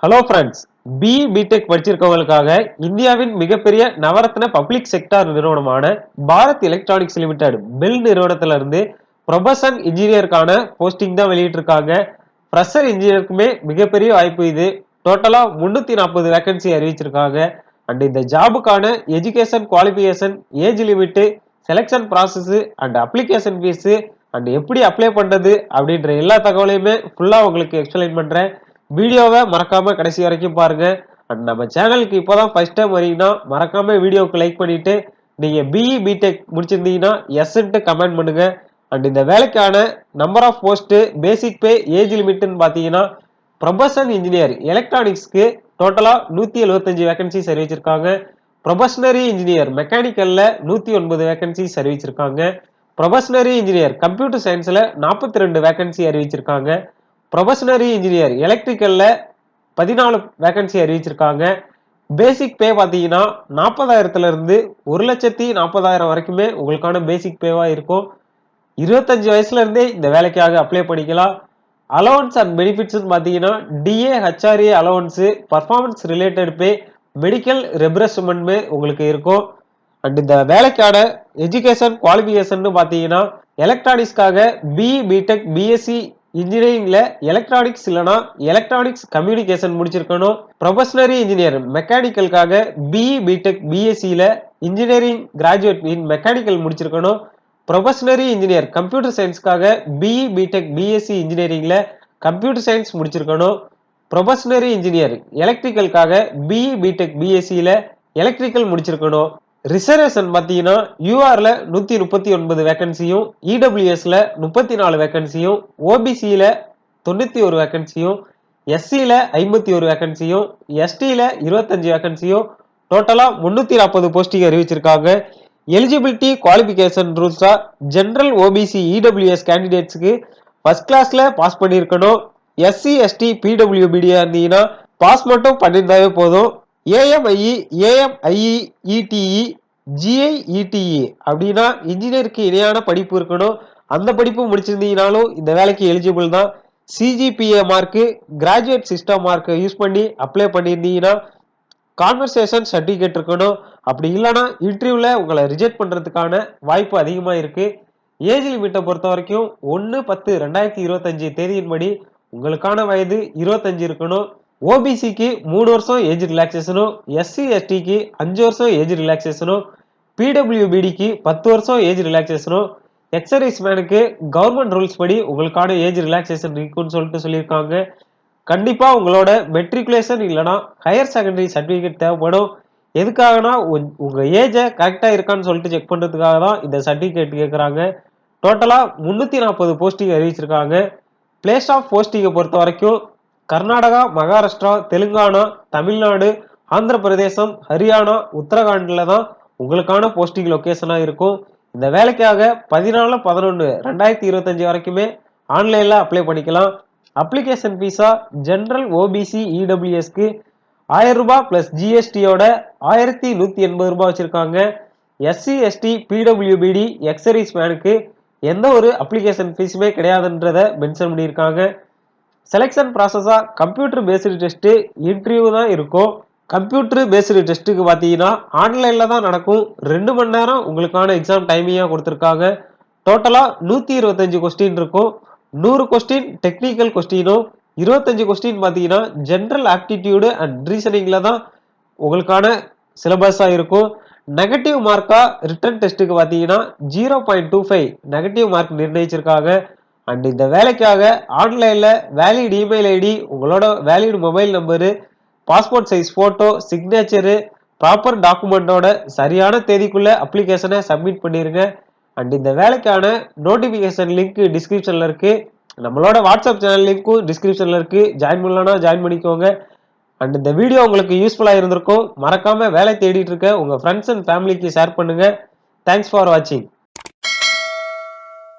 Hello friends, BTech படிச்சிருக்கவங்களுக்காக இந்தியாவின் மிகப்பெரிய நவரத்ன public sector நிறுவனமான பாரத் எலக்ட்ரானிக்ஸ் லிமிடெட் பெல் நிறுவனத்துல இருந்து ப்ரொபஷன் இன்ஜினியருக்கான போஸ்டிங் தான் வெளியிட்டிருக்காங்க. ஃப்ரெஷர் இன்ஜினியருக்குமே மிகப்பெரிய வாய்ப்பு இது. டோட்டலா 340 வேகன்சி அறிவிச்சிருக்காங்க. அண்ட் இந்த ஜாபுக்கான education qualification, age limit, selection process and application fee and எப்படி அப்ளை பண்றது அப்படின்ற எல்லா தகவலையுமே ஃபுல்லா உங்களுக்கு எக்ஸ்பிளைன் பண்றேன். வீடியோவை மறக்காம கடைசி வரைக்கும் பாருங்க. அண்ட் நம்ம சேனலுக்கு இப்போதான் ஃபர்ஸ்ட் டைம் வரீங்கன்னா மறக்காம வீடியோவுக்கு லைக் பண்ணிட்டு நீங்க பிடெக் முடிச்சிருந்தீங்கன்னா எஸ்ன்ட்டு கமெண்ட் பண்ணுங்க. அண்ட் இந்த வேலைக்கான number of post, basic pay, age லிமிட்னு பாத்தீங்கன்னா ப்ரொபஷன் இன்ஜினியர் எலக்ட்ரானிக்ஸ்க்கு டோட்டலா 175 வேகன்சிஸ் அறிவிச்சிருக்காங்க. ப்ரொபஷனரி இன்ஜினியர் மெக்கானிக்கல்ல 109 வேகன்சிஸ் அறிவிச்சிருக்காங்க. ப்ரொபஷனரி இன்ஜினியர் கம்ப்யூட்டர் சயின்ஸ்ல 42 வேகன்சி அறிவிச்சிருக்காங்க. ப்ரொபஷனரி இன்ஜினியர் எலக்ட்ரிக்கல்ல 14 வேகன்சி அறிவிச்சிருக்காங்க. பேசிக் பே பாத்தீங்கன்னா 40,000 இருந்து 1,40,000 வரைக்குமே உங்களுக்கான பேசிக் பேவா இருக்கும். 25 வயசுல இருந்தே இந்த வேலைக்காக அப்ளை பண்ணிக்கலாம். அலவன்ஸ் அண்ட் பெனிஃபிட்ஸ் பாத்தீங்கன்னா DA, HRA allowance, performance related pay, medical ரெப்ரஸ்மெண்ட் உங்களுக்கு இருக்கும். அண்ட் இந்த வேலைக்கான எஜுகேஷன் குவாலிஃபிகேஷன் பாத்தீங்கன்னா எலக்ட்ரானிக்ஸ்க்காக பிடெக், பிஎஸ்சி இன்ஜினியரிங்ல எலக்ட்ரானிக்ஸ் இல்லனா எலக்ட்ரானிக்ஸ் கம்யூனிகேஷன் முடிச்சிருக்கணும். ப்ரொபஷனரி இன்ஜினியர் மெக்கானிக்கலுக்காக பிடெக், பிஎஸ்சில இன்ஜினியரிங் கிராஜுவேட் இன் மெக்கானிக்கல் முடிச்சிருக்கணும். ப்ரொபஷனரி இன்ஜினியர் கம்ப்யூட்டர் சயின்ஸ்க்காக பிடெக், பிஎஸ்சி இன்ஜினியரிங்ல கம்ப்யூட்டர் சயின்ஸ் முடிச்சிருக்கணும். ப்ரொபஷனரி இன்ஜினியர் எலக்ட்ரிக்கலுக்காக பிடெக், பிஎஸ்சில எலக்ட்ரிக்கல் முடிச்சிருக்கணும். ரிசர்வேஷன் பாத்தீங்கன்னா யூஆர்ல 139 வேகன்சியும், இடபிள்யூஎஸ்ல 34 வேகன்சியும், ஓபிசியில 91 வேகன்சியும், எஸ்சியில 51 வேகன்சியும், எஸ்டியில 25 வேகன்சியும், டோட்டலா 340 போஸ்டிங் அறிவிச்சிருக்காங்க. எலிஜிபிலிட்டி குவாலிஃபிகேஷன் ரூல்ஸா ஜெனரல், ஓபிசி, இடபிள்யூஎஸ் கேண்டிடேட்ஸ்க்கு ஃபர்ஸ்ட் கிளாஸ்ல பாஸ் பண்ணியிருக்கணும். எஸ்சி, எஸ்டி, பிடபிள்யூபிடி இருந்தீங்கன்னா பாஸ் மட்டும் பண்ணியிருந்தாவே போதும். ஏஎம்ஐஇ, ஏஎம்ஐஇ, இடிஇ, ஜிஐஇடிஇ அப்படின்னா இன்ஜினியருக்கு இணையான படிப்பு இருக்கணும். அந்த படிப்பு முடிச்சிருந்தீங்கனாலும் இந்த வேலைக்கு எலிஜிபிள் தான். சிஜிபிஏ மார்க்கு, கிராஜுவேட் சிஸ்டம் மார்க்கை யூஸ் பண்ணி அப்ளை பண்ணியிருந்தீங்கன்னா கான்வர்சேஷன் சர்டிபிகேட் இருக்கணும். அப்படி இல்லைன்னா இன்டர்வியூல உங்களை ரிஜெக்ட் பண்றதுக்கான வாய்ப்பு அதிகமா இருக்கு. ஏஜ் லிமிட்டை பொறுத்த வரைக்கும் 1/10/2025 தேதியின்படி உங்களுக்கான வயது 25 இருக்கணும். ஓபிசிக்கு 3 வருஷம் ஏஜ் ரிலாக்ஸேஷனும், எஸ்சி எஸ்டிக்கு 5 வருஷம் ஏஜ் ரிலாக்ஸேஷனும், பிடபிள்யூபிடிக்கு 10 வருஷம் ஏஜ் ரிலாக்ஸேஷனும், எக்ஸர்வீஸ் மேனுக்கு கவர்மெண்ட் ரூல்ஸ் படி உங்களுக்கான ஏஜ் ரிலாக்ஸேஷன் இருக்குன்னு சொல்லியிருக்காங்க. கண்டிப்பா உங்களோட மெட்ரிகுலேஷன் இல்லைனா ஹையர் செகண்டரி சர்டிபிகேட் தேவைப்படும். எதுக்காகனா உங்க ஏஜை கரெக்டா இருக்கான்னு சொல்லிட்டு செக் பண்றதுக்காக தான் இந்த சர்டிபிகேட் கேட்கறாங்க. டோட்டலா 340 போஸ்டிங் அறிவிச்சிருக்காங்க. பிளேஸ் ஆஃப் போஸ்டிங்கை பொறுத்த வரைக்கும் கர்நாடகா, மகாராஷ்டிரா, தெலுங்கானா, தமிழ்நாடு, ஆந்திர பிரதேசம், ஹரியானா, உத்தரகாண்ட்ல தான் உங்களுக்கான போஸ்டிங் லொகேஷனா இருக்கும். இந்த வேலைக்காக 14/11/2025 வரைக்குமே ஆன்லைன்ல அப்ளை பண்ணிக்கலாம். அப்ளிகேஷன் ஃபீஸா ஜெனரல், ஓபிசி, இடபிள்யூஎஸ்க்கு 1000 ரூபாய் பிளஸ் ஜிஎஸ்டியோட 1180 ரூபாய் வச்சிருக்காங்க. எஸ்சி, எஸ்டி, பிடபிள்யூபிடி, எக்ஸர்வீஸ் மேனுக்கு எந்த ஒரு அப்ளிகேஷன் ஃபீஸுமே கிடையாதுன்றத மென்ஷன் பண்ணியிருக்காங்க. செலெக்ஷன் ப்ராசஸா கம்ப்யூட்டர் பேஸ்டு டெஸ்ட், இன்டர்வியூ தான் இருக்கும். கம்ப்யூட்டர் பேஸ்டு டெஸ்ட்டுக்கு பார்த்தீங்கன்னா ஆன்லைன்ல தான் நடக்கும். 2 மணி நேரம் உங்களுக்கான எக்ஸாம் டைமிங்கா கொடுத்துருக்காங்க. டோட்டலா 125 கொஸ்டின் இருக்கும். 100 கொஸ்டின் டெக்னிக்கல் கொஸ்டினும், 25 கொஸ்டின் பார்த்தீங்கன்னா ஜெனரல் ஆப்டிடியூடு அண்ட் ரீசனிங்ல தான் உங்களுக்கான சிலபஸா இருக்கும். நெகட்டிவ் மார்க்கா ரிட்டன் டெஸ்ட்டுக்கு பார்த்தீங்கன்னா 0.25 நெகட்டிவ் மார்க் நிர்ணயிச்சிருக்காங்க. அண்ட் இந்த வேலைக்காக ஆன்லைன்ல வேலிட் இமெயில் ஐடி, உங்களோட valid mobile number, passport size photo, signature, proper டாக்குமெண்டோட சரியான தேதிக்குள்ள அப்ளிகேஷனை சப்மிட் பண்ணிருங்க. அண்ட் இந்த வேலைக்கான நோட்டிபிகேஷன் லிங்க் டிஸ்கிரிப்ஷன்ல இருக்கு. நம்மளோட வாட்ஸ்அப் சேனல் லிங்க்கும் டிஸ்கிரிப்ஷன்ல இருக்கு. ஜாயின் பண்ணலன்னா ஜாயின் பண்ணிக்கோங்க. அண்ட் இந்த வீடியோ உங்களுக்கு யூஸ்ஃபுல்லா இருந்திருக்கும். மறக்காம வேலை தேடிட்டு இருக்க உங்க ஃப்ரெண்ட்ஸ் அண்ட் ஃபேமிலிக்கு ஷேர் பண்ணுங்க. தேங்க்ஸ் ஃபார் வாட்சிங்.